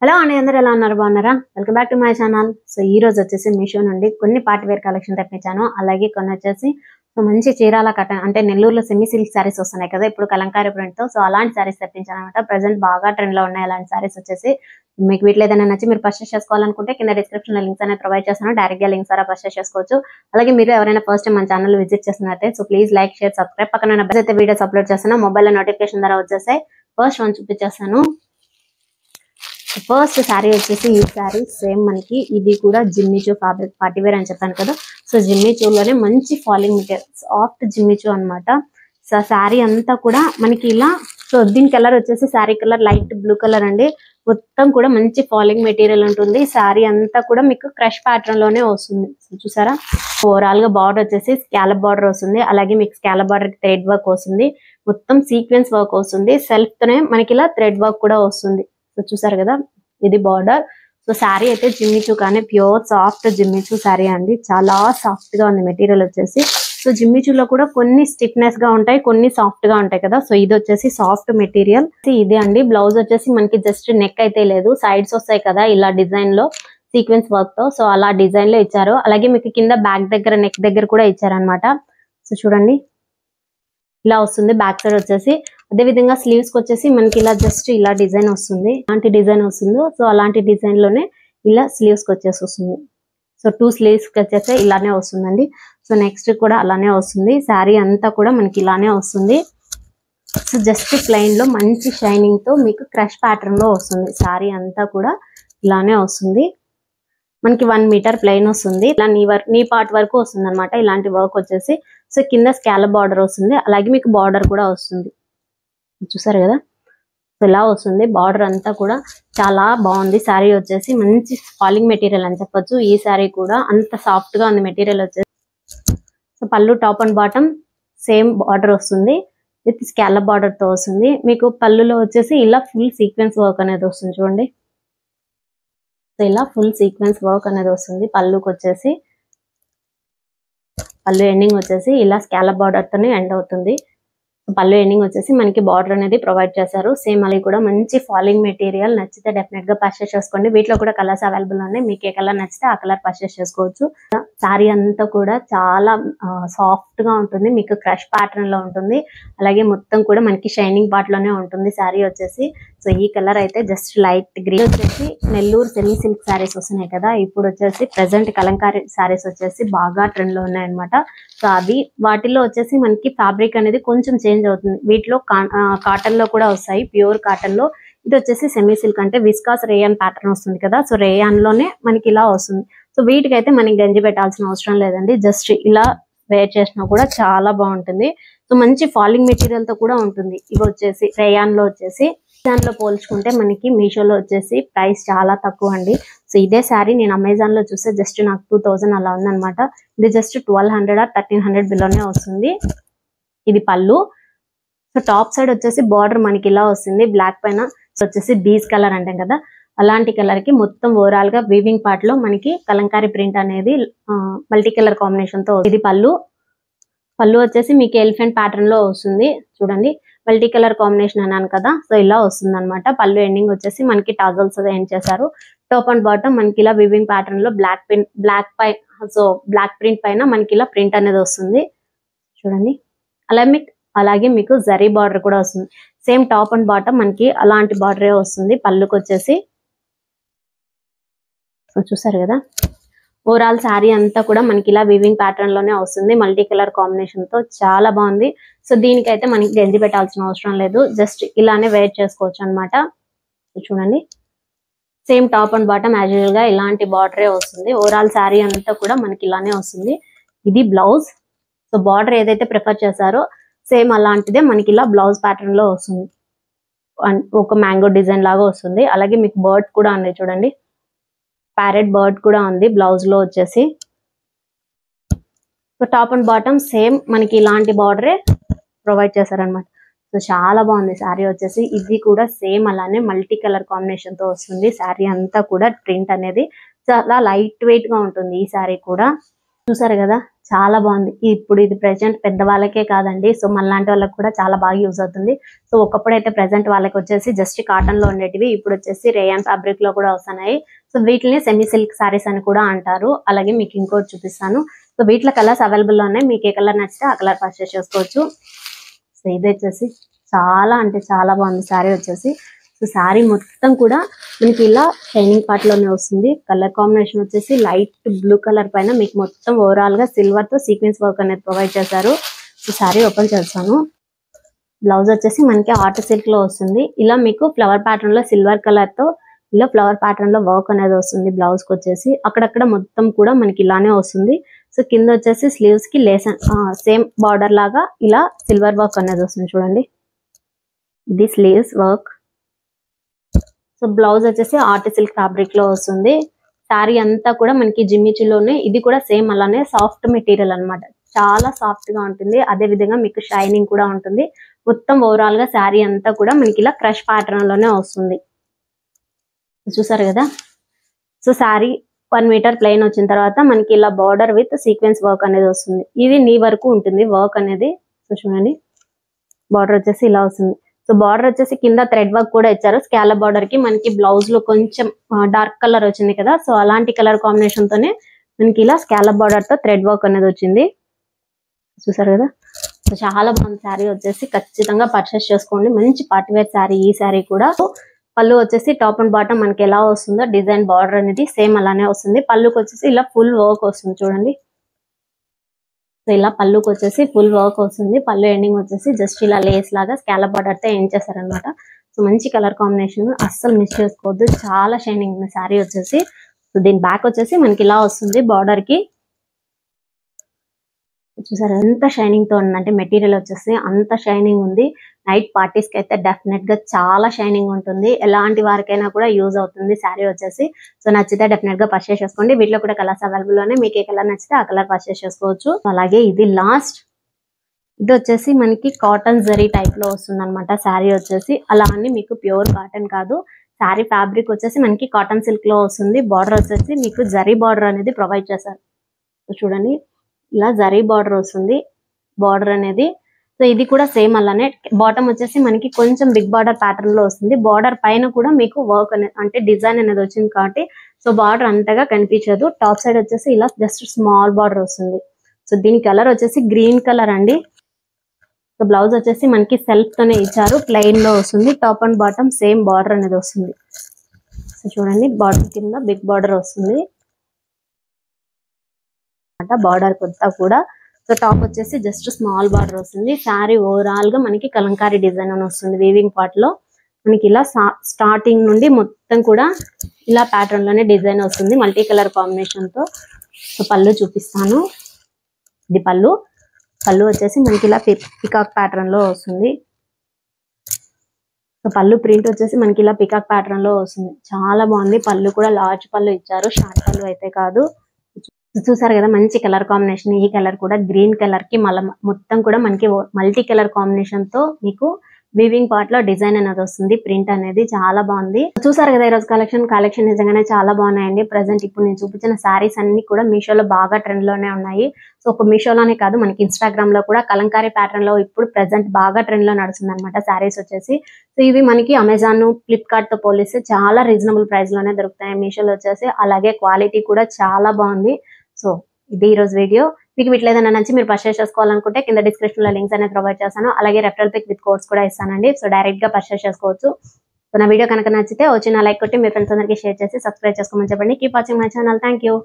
Hello అండి, అందరూ ఎలా ఉన్నారు? బాగున్నారా? Welcome back to my channel. So ఈ రోజు వచ్చేసి మీషో నుండి కొన్ని పార్టీ వేర్ కలెక్షన్ తెప్పించాను. అలాగే కొన్ని వచ్చేసి మంచి చీరాల కటన్ అంటే నెల్లూరులో సెమీ సిల్క్ సారీస్ వస్తున్నాయి కదా ఇప్పుడు కలంకారీ ప్రింట్ తో. సో అలాంటి సారీస్ తెప్పించాను అనమాట. ప్రెసెంట్ బాగా ట్రెండ్ లో ఉన్నాయి అలాంటి సారీస్ వచ్చేసి. మీకు వీటిలో ఏదైనా నచ్చి మీరు పర్చేస్ చేసుకోవాలనుకుంటే కింద డిస్క్రిప్షన్ లో లింక్స్ అనేది ప్రొవైడ్ చేస్తాను. డైరెక్ట్ గా లింక్స్ ద్వారా పర్చేస్ చేసుకోవచ్చు. అలాగే మీరు ఎవరైనా ఫస్ట్ టైం మన ఛానల్ విజిట్ చేస్తున్నట్టే so please like, share, subscribe. పక్కన అయితే వీడియోస్ అప్లోడ్ చేస్తాను. మొబైల్ లో నోటిఫికేషన్ ద్వారా వచ్చేసాయి. ఫస్ట్ వన్ చూపించేస్తాను. ఫస్ట్ శారీ వచ్చేసి ఈ శారీ సేమ్ మనకి ఇది కూడా జిమ్మిచూ ఫ్యాబ్రిక్ పార్టీ వేర్ అని చెప్పాను కదా. సో జిమ్మిచూలోనే మంచి ఫాలింగ్ మెటీరియల్ సాఫ్ట్ జిమ్మిచూ అనమాట. సో శారీ అంతా కూడా మనకి ఇలా, సో దీని కలర్ వచ్చేసి sari colour light blue colour అండి. మొత్తం కూడా మంచి ఫాలింగ్ మెటీరియల్ ఉంటుంది. శారీ అంతా కూడా మీకు క్రష్ ప్యాటర్న్ లోనే వస్తుంది. సో చూసారా, ఓవరాల్ గా బార్డర్ వచ్చేసి స్కాలప్ బార్డర్ వస్తుంది. అలాగే మీకు స్కాలప్ బార్డర్ థ్రెడ్ వర్క్ వస్తుంది. మొత్తం సీక్వెన్స్ వర్క్ వస్తుంది. సెల్ఫ్ తోనే మనకి ఇలా థ్రెడ్ వర్క్ కూడా వస్తుంది. సో చూసారు కదా, ఇది బార్డర్. సో శారీ అయితే జిమ్మిచూ కానీ ప్యూర్ సాఫ్ట్ జిమ్మిచూ శారీ అండి. చాలా సాఫ్ట్ గా ఉంది మెటీరియల్ వచ్చేసి. సో జిమ్మిచూలో కూడా కొన్ని స్టిఫ్నెస్ గా ఉంటాయి, కొన్ని సాఫ్ట్ గా ఉంటాయి కదా. సో ఇది వచ్చేసి సాఫ్ట్ మెటీరియల్. ఇదే అండి బ్లౌజ్ వచ్చేసి మనకి జస్ట్ నెక్ అయితే లేదు, సైడ్స్ వస్తాయి కదా ఇలా డిజైన్ లో సీక్వెన్స్ వర్క్ తో. సో అలా డిజైన్ లో ఇచ్చారు. అలాగే మీకు కింద బ్యాక్ దగ్గర నెక్ దగ్గర కూడా ఇచ్చారనమాట. సో చూడండి ఇలా వస్తుంది బ్యాక్ సైడ్ వచ్చేసి. అదే విధంగా స్లీవ్స్ కి వచ్చేసి మనకి ఇలా జస్ట్ ఇలా డిజైన్ వస్తుంది. అలాంటి డిజైన్ వస్తుందో సో అలాంటి డిజైన్ లోనే ఇలా స్లీవ్స్ కి వచ్చేసి వస్తుంది. సో 2 స్లీవ్స్ కి వచ్చేసి ఇలానే వస్తుందండి. సో నెక్స్ట్ కూడా అలానే వస్తుంది. శారీ అంతా కూడా మనకి ఇలానే వస్తుంది. సో జస్ట్ ప్లెయిన్ లో మంచి షైనింగ్ తో మీకు క్రష్ ప్యాటర్న్ లో వస్తుంది. శారీ అంతా కూడా ఇలానే వస్తుంది. మనకి 1 మీటర్ ప్లెయిన్ వస్తుంది. ఇలా నీ పార్ట్ వరకు వస్తుంది అనమాట. ఇలాంటి వర్క్ వచ్చేసి సో కింద స్కాలప్ బార్డర్ వస్తుంది. అలాగే మీకు బార్డర్ కూడా వస్తుంది. చూసారు కదా, సో ఇలా వస్తుంది బార్డర్ అంతా కూడా. చాలా బాగుంది శారీ వచ్చేసి. మంచి ఫాలింగ్ మెటీరియల్ అని చెప్పొచ్చు. ఈ శారీ కూడా అంత సాఫ్ట్ గా ఉంది మెటీరియల్ వచ్చేసి. సో పళ్ళు top and bottom same border వస్తుంది విత్ స్కాలప్ బార్డర్ తో వస్తుంది. మీకు పళ్ళులో వచ్చేసి ఇలా ఫుల్ సీక్వెన్స్ వర్క్ అనేది వస్తుంది చూడండి. సో ఇలా ఫుల్ సీక్వెన్స్ వర్క్ అనేది వస్తుంది పళ్ళుకి వచ్చేసి. పళ్ళు ఎండింగ్ వచ్చేసి ఇలా స్కాలప్ బార్డర్ తోనే ఎండ్ అవుతుంది. పళ్ళు ఎండింగ్ వచ్చేసి మనకి బార్డర్ అనేది ప్రొవైడ్ చేశారు. సేమ్ అది కూడా మంచి ఫాలింగ్ మెటీరియల్. నచ్చితే డెఫినెట్ గా పర్చేస్ చేసుకోండి. వీటిలో కూడా కలర్స్ అవైలబుల్ ఉన్నాయి. మీకు ఏ కలర్ నచ్చితే ఆ కలర్ పర్చేస్ చేసుకోవచ్చు. శారీ అంతా కూడా చాలా సాఫ్ట్ గా ఉంటుంది. మీకు క్రష్ ప్యాటర్న్ లో ఉంటుంది. అలాగే మొత్తం కూడా మనకి షైనింగ్ పార్ట్ లోనే ఉంటుంది శారీ వచ్చేసి. సో ఈ కలర్ అయితే జస్ట్ లైట్ గ్రీన్ వచ్చేసి నెల్లూరు సెమీ సిల్క్ శారీస్ వస్తున్నాయి కదా ఇప్పుడు వచ్చేసి ప్రెసెంట్ కలంకారీ శారీస్ వచ్చేసి బాగా ట్రెండ్ లో ఉన్నాయి అనమాట. సో అవి వాటిల్లో వచ్చేసి మనకి ఫ్యాబ్రిక్ అనేది కొంచెం చేంజ్ అవుతుంది. వీటిలో కాటన్ లో కూడా వస్తాయి, ప్యూర్ కాటన్ లో. ఇది వచ్చేసి సెమీ సిల్క్ అంటే విస్కాస్ రేయాన్ ప్యాటర్న్ వస్తుంది కదా. సో రేయాన్ లోనే మనకి ఇలా వస్తుంది. సో వీటికైతే మనకి గంజి పెట్టాల్సిన అవసరం లేదండి. జస్ట్ ఇలా వేర్ చేసినా కూడా చాలా బాగుంటుంది. సో మంచి ఫాలింగ్ మెటీరియల్ తో కూడా ఉంటుంది. ఇవి వచ్చేసి రేయాన్ లో వచ్చేసి దాంట్లో పోల్చుకుంటే మనకి మీషోలో వచ్చేసి ప్రైస్ చాలా తక్కువ అండి. సో ఇదే శారీ నేను అమెజాన్ లో చూస్తే జస్ట్ నాకు 2000 అలా ఉందన్నమాట. ఇది జస్ట్ 1200 or 1300 బిలోనే వస్తుంది. ఇది పళ్ళు. సో టాప్ సైడ్ వచ్చేసి బార్డర్ మనకి ఇలా వస్తుంది బ్లాక్ పైన. సో వచ్చేసి బీజ్ కలర్ అంటాం కదా అలాంటి కలర్ కి మొత్తం ఓవరాల్ గా వీవింగ్ పార్ట్ లో మనకి కలంకారీ ప్రింట్ అనేది మల్టీ కలర్ కాంబినేషన్ తో. ఇది పళ్ళు. పళ్ళు వచ్చేసి మీకు ఎలిఫెంట్ ప్యాటర్న్ లో వస్తుంది చూడండి. మల్టీ కలర్ కాంబినేషన్ అన్నాను కదా. సో ఇలా వస్తుంది అనమాట. పళ్ళు ఎండింగ్ వచ్చేసి మనకి టాజల్స్ ఎండ్ చేశారు. టాప్ అండ్ బాటమ్ మనకి ఇలా వివింగ్ ప్యాటర్న్ లో బ్లాక్ ప్రింట్ పైన మనకి ఇలా ప్రింట్ అనేది వస్తుంది చూడండి. అలాగే మీకు జరీ బార్డర్ కూడా వస్తుంది. సేమ్ టాప్ అండ్ బాటమ్ మనకి అలాంటి బార్డరే వస్తుంది పళ్ళుకి వచ్చేసి. సో చూసారు కదా, ఓవరాల్ శారీ అంతా కూడా మనకి ఇలా వీవింగ్ ప్యాటర్న్ లోనే వస్తుంది మల్టీ కలర్ కాంబినేషన్ తో. చాలా బాగుంది. సో దీనికైతే మనకి గంజి పెట్టాల్సిన అవసరం లేదు. జస్ట్ ఇలానే వేర్ చేసుకోవచ్చు అనమాట. చూడండి same top and bottom as usual గా ఇలాంటి బార్డరే వస్తుంది. ఓవరాల్ శారీ అంతా కూడా మనకి ఇలానే వస్తుంది. ఇది బ్లౌజ్. సో బార్డర్ ఏదైతే ప్రిఫర్ చేశారో సేమ్ అలాంటిదే మనకి ఇలా బ్లౌజ్ ప్యాటర్న్ లో వస్తుంది. ఒక మ్యాంగో డిజైన్ లాగా వస్తుంది. అలాగే మీకు బర్డ్ కూడా ఉన్నాయి చూడండి. ప్యారెట్ బర్డ్ కూడా ఉంది బ్లౌజ్ లో వచ్చేసి. So top and bottom same మనకి ఇలాంటి బార్డరే ప్రొవైడ్ చేశారనమాట. సో చాలా బాగుంది శారీ వచ్చేసి. ఇది కూడా సేమ్ అలానే మల్టీ కలర్ కాంబినేషన్ తో వస్తుంది. శారీ అంతా కూడా ప్రింట్ అనేది చాలా లైట్ వెయిట్ గా ఉంటుంది ఈ శారీ కూడా. చూసారు కదా, చాలా బాగుంది. ఇప్పుడు ఇది ప్రెసెంట్ పెద్దవాళ్ళకే కాదండి, సో మనలాంటి వాళ్ళకి కూడా చాలా బాగా యూజ్ అవుతుంది. సో ఒకప్పుడు అయితే ప్రెసెంట్ వాళ్ళకి వచ్చేసి జస్ట్ కాటన్ లో ఉండేటివి, ఇప్పుడు వచ్చేసి రేయాన్ ఫ్యాబ్రిక్ లో కూడా వస్తున్నాయి. సో వీటిని సెమీ సిల్క్ సారీస్ అని కూడా అంటారు. అలాగే మీకు ఇంకోటి చూపిస్తాను. సో వీటిలో కలర్స్ అవైలబుల్ లో ఉన్నాయి, మీకు ఏ కలర్ నచ్చితే ఆ కలర్ పర్చేస్ చేసుకోవచ్చు. సో ఇది వచ్చేసి చాలా అంటే చాలా బాగుంది శారీ వచ్చేసి. సో శారీ మొత్తం కూడా మనకి ఇలా షైనింగ్ పార్ట్ లోనే వస్తుంది. కలర్ కాంబినేషన్ వచ్చేసి లైట్ బ్లూ కలర్ పైన మీకు మొత్తం ఓవరాల్ గా సిల్వర్ తో సీక్వెన్స్ వర్క్ అనేది ప్రొవైడ్ చేశారు. సో శారీ ఓపెన్ చేస్తాను. బ్లౌజ్ వచ్చేసి మనకి ఆర్ట్ సిల్క్ లో వస్తుంది. ఇలా మీకు ఫ్లవర్ ప్యాటర్న్ లో సిల్వర్ కలర్ తో ఇలా ఫ్లవర్ ప్యాటర్న్ లో వర్క్ అనేది వస్తుంది. బ్లౌజ్ కి వచ్చేసి అక్కడక్కడ మొత్తం కూడా మనకి ఇలానే వస్తుంది. సో కింద వచ్చేసి స్లీవ్స్ కి లేస్ సేమ్ బార్డర్ లాగా ఇలా సిల్వర్ వర్క్ అనేది వస్తుంది. చూడండి, ఇది స్లీవ్స్ వర్క్. సో బ్లౌజ్ వచ్చేసి ఆర్ట్ సిల్క్ ఫ్యాబ్రిక్ లో వస్తుంది. శారీ అంతా కూడా మనకి జిమ్మిచూలోనే, ఇది కూడా సేమ్ అలానే సాఫ్ట్ మెటీరియల్ అన్నమాట, చాలా సాఫ్ట్ గా ఉంటుంది. అదే విధంగా మీకు షైనింగ్ కూడా ఉంటుంది. మొత్తం ఓవరాల్ గా శారీ అంతా కూడా మనకి ఇలా క్రష్ ప్యాటర్న్ లోనే వస్తుంది. చూసారు కదా. సో శారీ 1 మీటర్ ప్లెయిన్ వచ్చిన తర్వాత మనకి ఇలా బార్డర్ విత్ సీక్వెన్స్ వర్క్ అనేది వస్తుంది. ఇది నీ వరకు ఉంటుంది వర్క్ అనేది. సో చూడండి, బార్డర్ వచ్చేసి ఇలా వస్తుంది. సో బార్డర్ వచ్చేసి కింద థ్రెడ్ వర్క్ కూడా ఇచ్చారు. స్కాలప్ బార్డర్ కి మనకి బ్లౌజ్ లో కొంచెం డార్క్ కలర్ వచ్చింది కదా, సో అలాంటి కలర్ కాంబినేషన్ తోనే మనకి ఇలా స్కాలప్ బార్డర్ తో థ్రెడ్ వర్క్ అనేది వచ్చింది. చూసారు కదా. సో చాలా బాగుంది శారీ వచ్చేసి, ఖచ్చితంగా పర్చేస్ చేసుకోండి. మంచి పార్టీవేర్ శారీ ఈ శారీ కూడా. పళ్ళు వచ్చేసి టాప్ అండ్ బాటమ్ మనకి ఎలా వస్తుందో డిజైన్ బార్డర్ అనేది సేమ్ అలానే వస్తుంది. పళ్ళుకి వచ్చేసి ఇలా ఫుల్ వర్క్ వస్తుంది. చూడండి, సో ఇలా పళ్ళుకి వచ్చేసి ఫుల్ వర్క్ వస్తుంది. పళ్ళు ఎండింగ్ వచ్చేసి జస్ట్ ఇలా లేస్ లాగా స్కాలప్ బార్డర్ తో ఏం చేశారనమాట. సో మంచి కలర్ కాంబినేషన్, అస్సలు మిస్ చేసుకోవద్దు. చాలా షైనింగ్ ఉంది శారీ వచ్చేసి. సో దీని బ్యాక్ వచ్చేసి మనకి ఇలా వస్తుంది బార్డర్ కి. చూసారు ఎంత షైనింగ్ తో ఉందంటే, మెటీరియల్ వచ్చేసి అంత షైనింగ్ ఉంది. నైట్ పార్టీస్ కి అయితే డెఫినెట్ గా చాలా షైనింగ్ ఉంటుంది. ఎలాంటి వారికైనా కూడా యూజ్ అవుతుంది శారీ వచ్చేసి. సో నచ్చితే డెఫినెట్ గా పర్చేస్ చేసుకోండి. వీటిలో కూడా కలర్స్ అవైలబుల్ లోనే, మీకు ఏ కలర్ నచ్చితే ఆ కలర్ పర్చేస్ చేసుకోవచ్చు. అలాగే ఇది లాస్ట్, ఇది వచ్చేసి మనకి కాటన్ జరీ టైప్ లో వస్తుంది అనమాట శారీ వచ్చేసి. అలా అని మీకు ప్యూర్ కాటన్ కాదు, శారీ ఫ్యాబ్రిక్ వచ్చేసి మనకి కాటన్ సిల్క్ లో వస్తుంది. బార్డర్ వచ్చేసి మీకు జరీ బార్డర్ అనేది ప్రొవైడ్ చేశారు. చూడండి, ఇలా జరీ బార్డర్ వస్తుంది బార్డర్ అనేది. సో ఇది కూడా సేమ్ అలానే, బాటమ్ వచ్చేసి మనకి కొంచెం బిగ్ బార్డర్ ప్యాటర్న్ లో వస్తుంది. బార్డర్ పైన కూడా మీకు వర్క్ అనేది అంటే డిజైన్ అనేది వచ్చింది కాబట్టి సో బార్డర్ అంతగా కనిపించదు. టాప్ సైడ్ వచ్చేసి ఇలా జస్ట్ స్మాల్ బార్డర్ వస్తుంది. సో దీని కలర్ వచ్చేసి గ్రీన్ కలర్ అండి. సో బ్లౌజ్ వచ్చేసి మనకి సెల్ఫ్ తోనే ఇచ్చారు, ప్లెయిన్ లో వస్తుంది. Top and bottom same border అనేది వస్తుంది. సో చూడండి, బార్డర్ కింద బిగ్ బార్డర్ వస్తుంది బార్డర్ కొత్త కూడా. సో టాప్ వచ్చేసి జస్ట్ స్మాల్ బార్డర్ వస్తుంది. శారీ ఓవరాల్ గా మనకి కలంకారీ డిజైన్ అని వస్తుంది. వీవింగ్ పార్ట్ లో మనకి ఇలా స్టార్టింగ్ నుండి మొత్తం కూడా ఇలా ప్యాటర్న్ లోనే డిజైన్ వస్తుంది మల్టీ కలర్ కాంబినేషన్ తో. సో పళ్ళు చూపిస్తాను. ఇది పళ్ళు. పళ్ళు వచ్చేసి మనకి ఇలా పికాక్ ప్యాటర్న్ లో వస్తుంది. సో పళ్ళు ప్రింట్ వచ్చేసి మనకి ఇలా పికాక్ ప్యాటర్న్ లో వస్తుంది. చాలా బాగుంది. పళ్ళు కూడా లార్జ్ పళ్ళు ఇచ్చారు, షార్ట్ పళ్ళు అయితే కాదు. చూసారు కదా, మంచి కలర్ కాంబినేషన్. ఈ కలర్ కూడా గ్రీన్ కలర్ కి మళ్ళీ మొత్తం కూడా మనకి మల్టీ కలర్ కాంబినేషన్ తో మీకు వీవింగ్ పార్ట్ లో డిజైన్ అనేది వస్తుంది. ప్రింట్ అనేది చాలా బాగుంది. చూసారు కదా, ఈ రోజు కలెక్షన్ నిజంగానే చాలా బాగున్నాయండి. ప్రెసెంట్ ఇప్పుడు నేను చూపించిన శారీస్ అన్ని కూడా మీషోలో బాగా ట్రెండ్ లోనే ఉన్నాయి. సో ఒక మీషోలోనే కాదు, మనకి ఇన్స్టాగ్రామ్ లో కూడా కలంకారీ ప్యాటర్న్ లో ఇప్పుడు ప్రెసెంట్ బాగా ట్రెండ్ లో నడుస్తుంది అనమాట శారీస్ వచ్చేసి. సో ఇవి మనకి అమెజాన్, ఫ్లిప్కార్ట్ తో పోలిస్తే చాలా రీజనబుల్ ప్రైస్ లోనే దొరుకుతాయి మీషోలో వచ్చేసి. అలాగే క్వాలిటీ కూడా చాలా బాగుంది. సో ఇది ఈ రోజు వీడియో. మీకు వీటిలో ఏదైనా నచ్చి మీరు పర్చేస్ చేసుకోవాలనుకుంటే కింద డిస్క్రిప్షన్ లో లింక్స్ అనేది ప్రొవైడ్ చేస్తాను. అలాగే రెఫరల్ పిక్ విత్ కోడ్స్ కూడా ఇస్తానండి. సో డైరెక్ట్ గా పర్చేస్ చేసుకోవచ్చు. సో నా వీడియో కనుక నచ్చితే వచ్చిన లైక్ కొట్టి మీ ఫ్రెండ్స్ అందరికీ షేర్ చేసి సబ్స్క్రైబ్ చేసుకోమని చెప్పండి. Keep watching my channel. Thank you.